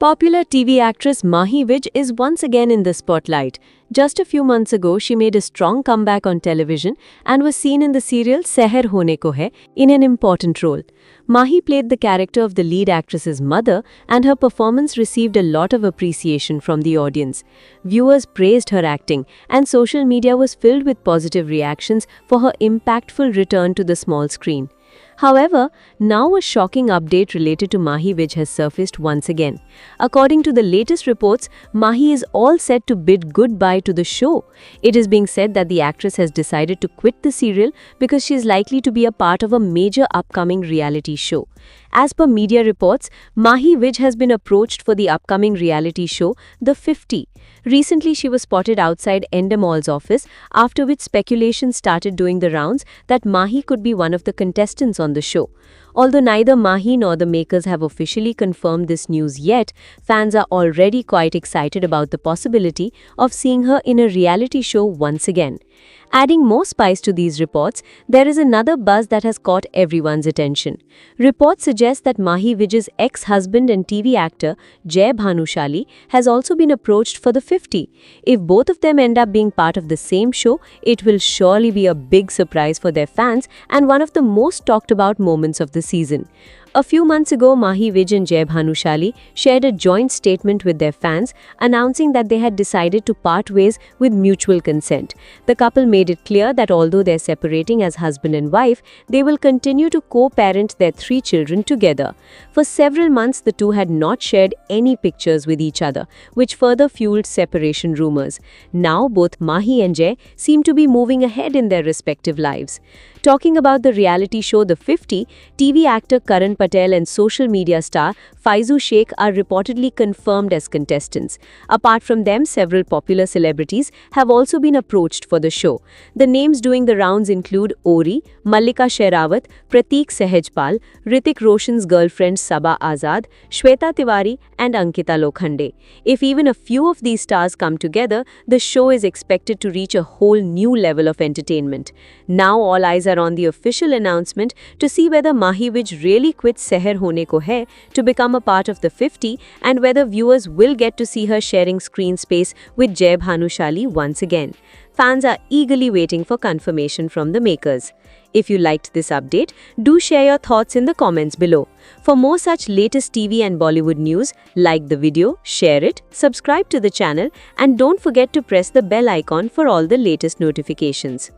Popular TV actress Mahi Vij is once again in the spotlight. Just a few months ago, she made a strong comeback on television and was seen in the serial Seher Hone Ko Hai in an important role. Mahi played the character of the lead actress's mother, and her performance received a lot of appreciation from the audience. Viewers praised her acting, and social media was filled with positive reactions for her impactful return to the small screen. However, now a shocking update related to Mahi Vij has surfaced once again. According to the latest reports, Mahi is all set to bid goodbye to the show. It is being said that the actress has decided to quit the serial because she is likely to be a part of a major upcoming reality show. As per media reports, Mahi Vij has been approached for the upcoming reality show, The 50. Recently, she was spotted outside Endemol's office, after which speculation started doing the rounds that Mahi could be one of the contestants on the show. Although neither Mahi nor the makers have officially confirmed this news yet, fans are already quite excited about the possibility of seeing her in a reality show once again. Adding more spice to these reports, there is another buzz that has caught everyone's attention. Reports suggest that Mahi Vij's ex-husband and TV actor Jay Bhanushali has also been approached for the 50. If both of them end up being part of the same show, it will surely be a big surprise for their fans and one of the most talked about moments of the season. A few months ago, Mahi Vij and Jay Bhanushali shared a joint statement with their fans, announcing that they had decided to part ways with mutual consent. The couple made it clear that although they're separating as husband and wife, they will continue to co-parent their 3 children together. For several months, the two had not shared any pictures with each other, which further fueled separation rumors. Now, both Mahi and Jay seem to be moving ahead in their respective lives. Talking about the reality show The 50, TV actor Karan Patel and social media star Faizu Sheikh are reportedly confirmed as contestants. Apart from them, several popular celebrities have also been approached for the show. The names doing the rounds include Ori, Mallika Sherawat, Prateek Sehajpal, Hrithik Roshan's girlfriend Sabaa Azad, Shweta Tiwari, and Ankita Lokhande. If even a few of these stars come together, the show is expected to reach a whole new level of entertainment. Now all eyes are on the official announcement to see whether Mahi Vij really quits Seher Hone Ko Hai to become a part of the 50 and whether viewers will get to see her sharing screen space with Jay Bhanushali once again. Fans are eagerly waiting for confirmation from the makers. If you liked this update, do share your thoughts in the comments below. For more such latest TV and Bollywood news, like the video, share it, subscribe to the channel, and don't forget to press the bell icon for all the latest notifications.